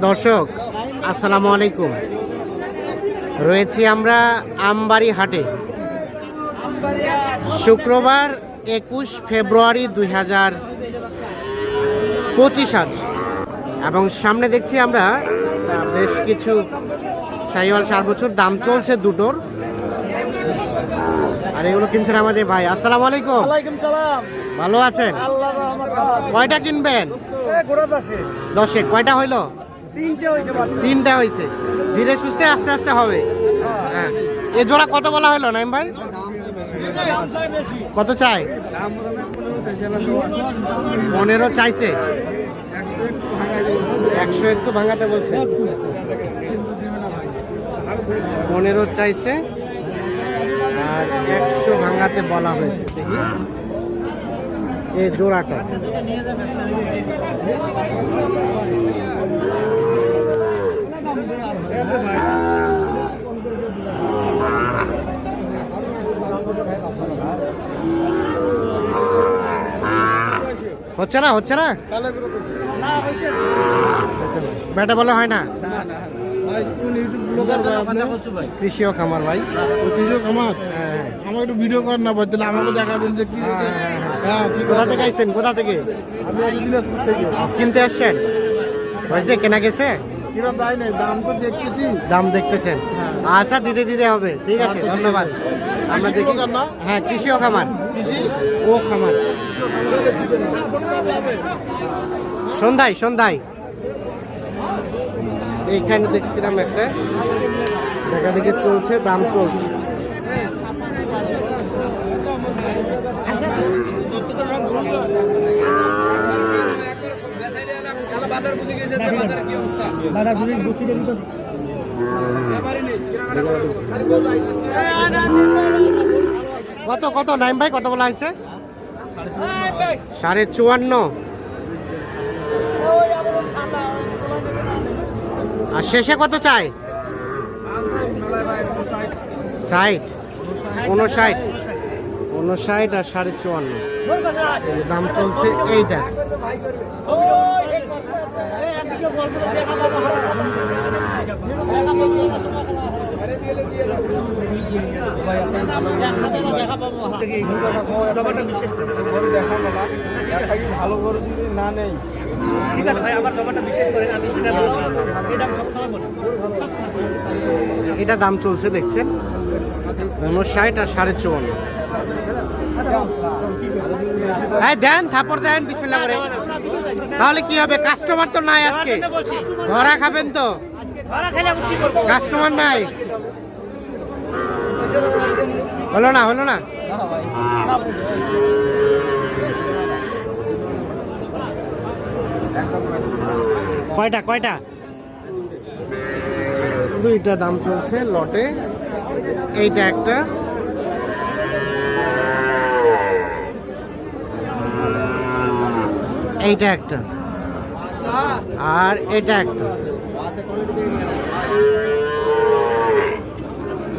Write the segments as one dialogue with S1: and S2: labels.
S1: দর্শক আসসালামু আলাইকুম। রয়েছি আমরা আমবাড়ি হাটে, শুক্রবার 21 ফেব্রুয়ারি 2025 আজ, এবং সামনে দেখছি আমরা বেশ কিছু শাহিওয়াল 4 বছর দাম চলছে দুটোর। আর এগুলো কিনছেন আমাদের ভাই। আসসালামু আলাইকুম।
S2: ওয়ালাইকুম সালাম।
S1: ভালো আছেন?
S2: আল্লাহর রহমতে ভালো আছি।
S1: কয়টা কিনবেন?
S2: গোড়া দাসে
S1: 10 কয়টা হইলো?
S2: 3টে হইছে মাত্র।
S1: 3টা হয়েছে। ধীরে সুস্থে আস্তে আস্তে হবে। হ্যাঁ, এ জোড়া কত বলা হলো নাইম ভাই?
S2: দাম চাই বেশি।
S1: কত চাই? 15 চাইছে। 100 একটু ভাঙাতে বলছে। 15 চাইছে আর 100 ভাঙাতে বলা হয়েছে। দেখি এই জোড়াটা হচ্ছে না, হচ্ছে না,
S2: না হইছে
S1: ব্যাটা বলে হয় না।
S3: ভাই কোন ইউটিউব ব্লগার ভাই আপনি?
S1: কৃষি ও খামার ভাই।
S3: কৃষক আমার
S1: হ্যাঁ,
S3: আমাকে একটু ভিডিও করেন না ভাই, তাহলে আমাকে দেখাবেন যে কি হয়েছে। হ্যাঁ ঠিক
S1: কোথা
S3: আছে।
S1: থেকে আইছেন? কোথা থেকে
S3: আমি আছি দিনাজপুর থেকে।
S1: কিনতে আসছেন? হয়েছে, কেনা গেছে?
S3: কিনা যায় নাই, দাম তো দেখতেছি।
S1: দাম দেখতেছেন? আচ্ছা, দিতে দিতে হবে। ঠিক আছে,
S3: আচ্ছা, ঠিক
S1: ধন্যবাদ।
S3: আছে।
S1: আমরা
S3: কৃষি
S1: দেখি।
S3: ব্লগার না?
S1: হ্যাঁ, কৃষি ও খামার।
S3: কৃষি
S1: ও খামার। সন্ধ্যায় সন্ধ্যায় এইখানে দেখছিলাম একটা দেখা দেখি চলছে, দাম চলছে। কত কত নাইম ভাই, কত বলা হয়েছে? 54.5। আর শেষে কত চাই? 60, 59, 59 আর 54.5 দাম চলছে এইটা।
S3: ভালো করে যদি না নেই
S2: ঠিক আছে ভাই, আমার জমাটা বিশেষ করে আমি সেটা বলছি। এটা
S1: এটা দাম চলছে দেখছেন 59 আর 54.5। হ্যাঁ দেন, থাপড় দেন বিসমিল্লাহ করে। তাহলে কি হবে? কাস্টমার তো নাই আজকে, ধরা খাবেন তো। কাস্টমার নাই, হলো না, হলো না। কয়টা কয়টা? 2টা দাম চলছে লটে। এইটা একটা, এইটা একটা, আর এটা একটা।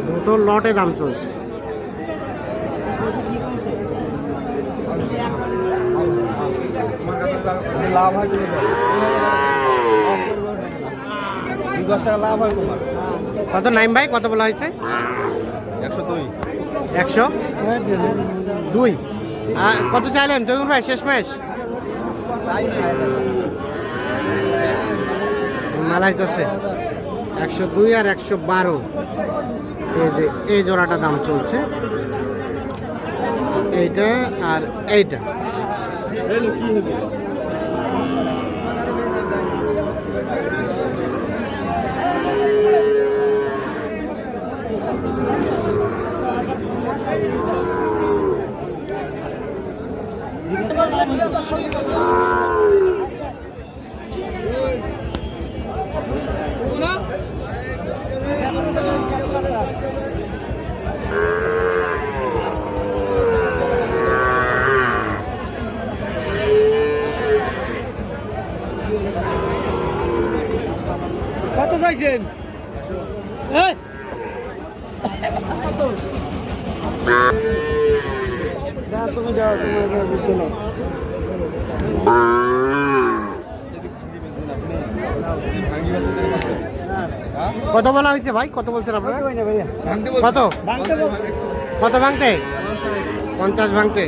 S1: দুটো লটে দাম চলছে।
S3: লাভ হয় লাভ হয় তোমার।
S1: কত নাইম ভাই, কত বলা হয়েছে?
S3: 102।
S1: 102। কত চাইলেন জমির ভাই শেষ মাস? মালাই আছে 102 আর 112। এই যে এই জোড়াটা দাম চলছে, এইটা আর এইটা।
S2: কত চাইছেন?
S3: তুমি যাও, তোমার
S1: কত বলা হয়েছে ভাই, কত বলছেন আপনারা? কত কত ভাঙতে? 50 ভাঙতে।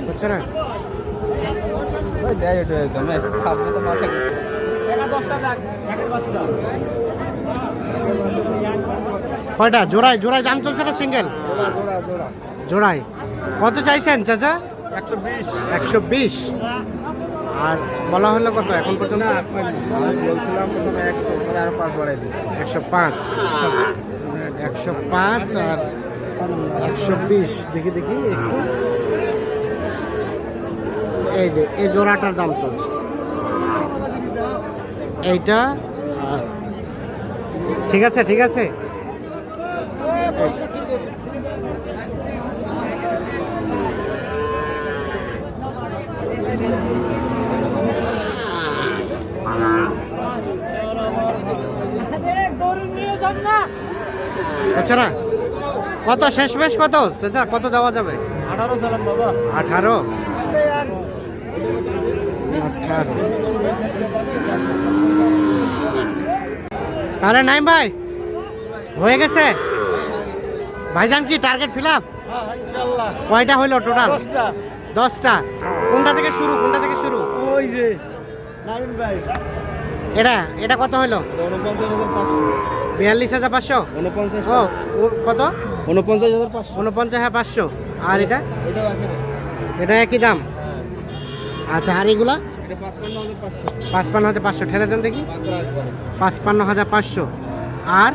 S1: হচ্ছে না? কয়টা জোড়ায়? জোড়ায় দাম চলছে না সিঙ্গেল? জোড়ায় কত চাইছেন চাচা? 120। আর বলা হলো কত এখন পর্যন্ত?
S3: বলছিলাম প্রথমে 100, পরে আরো 5 বাড়াই দিচ্ছি।
S1: 105 আর 120। দেখি দেখি একটু। এই যে এই জোড়াটার দাম চলছে এইটা। ঠিক আছে ঠিক আছে। আচ্ছা না, কত শেষ বেশ কত চাচা, কত দেওয়া যাবে?
S2: 18 সালাম বাবা।
S1: 18। তাহলে নাইম ভাই হয়ে গেছে ভাইজান, কি টার্গেট ফিল আপ?
S2: ইনশাআল্লাহ।
S1: কয়টা হইলো টোটাল?
S2: 10টা।
S1: 10টা। কোনটা থেকে শুরু, কোনটা থেকে শুরু?
S2: ওই যে নাইম ভাই।
S1: এটা কত হইলো?
S2: 49,500।
S1: 42,500। ও কত?
S2: 49,500।
S1: 49,500। আর এটা?
S2: এটাও আছে।
S1: এটা একই দাম। আচ্ছা, আর এগুলা?
S2: এটা 55,500।
S1: 55,500 ঠেলে দেন দেখি। 55,500। আর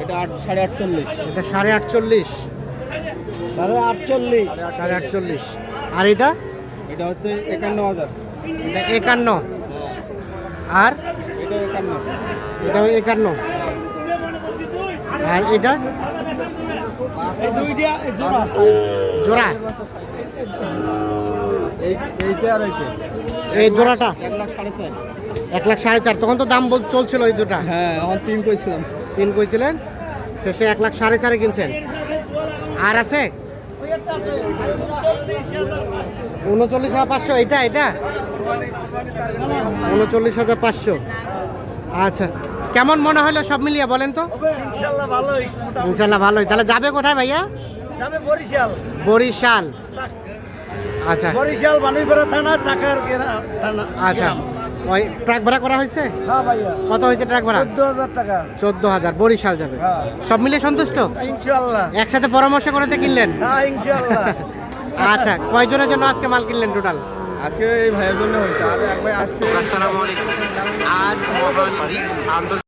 S2: এটা 48.5।
S1: এটা 48.5।
S2: 48.
S1: 48.5। আর এটা?
S2: এটা হচ্ছে 51,000।
S1: এটা 51। আর
S2: এটা 51।
S1: এটাও 51। আর এটা?
S2: এই দুইটা জোড়া।
S1: জোড়া?
S2: এইটা আর এইটা।
S1: এই জোড়াটা
S2: 1,04,500।
S1: 1,04,500। তখন তো দাম চলছিল এই দুটা।
S2: হ্যাঁ, এখন 3 কইছিলাম।
S1: 3 কইছিলেন, শেষে 1,04,500 কিনছেন। আর আছে 39,500। এটা 39,500। আচ্ছা, কেমন মনে হলো সব মিলিয়ে বলেন তো?
S2: ইনশাআল্লাহ ভালোই।
S1: ইনশাল্লাহ ভালোই। তাহলে যাবে কোথায় ভাইয়া?
S2: যাবে বরিশাল।
S1: বরিশাল। আচ্ছা
S2: বরিশাল বাণীপাড়া থানা, চাকার থানা।
S1: আচ্ছা, ওই ট্রাক ভাড়া করা হয়েছে?
S2: হ্যাঁ ভাইয়া।
S1: কত হয়েছে ট্রাক ভাড়া?
S2: 14,000 টাকা।
S1: 14,000। বরিশাল যাবে।
S2: হ্যাঁ।
S1: সব মিলিয়ে সন্তুষ্ট?
S2: ইনশাআল্লাহ।
S1: একসাথে পরামর্শ করে তো কিনলেন?
S2: হ্যাঁ, ইনশাআল্লাহ।
S1: আচ্ছা, কয়জনের জন্য আজকে মাল কিনলেন টোটাল?
S2: আজকে এই ভাইয়ের জন্য হয়েছে, আর এক ভাই আসছে।
S1: আসসালামু আলাইকুম। আজ মহান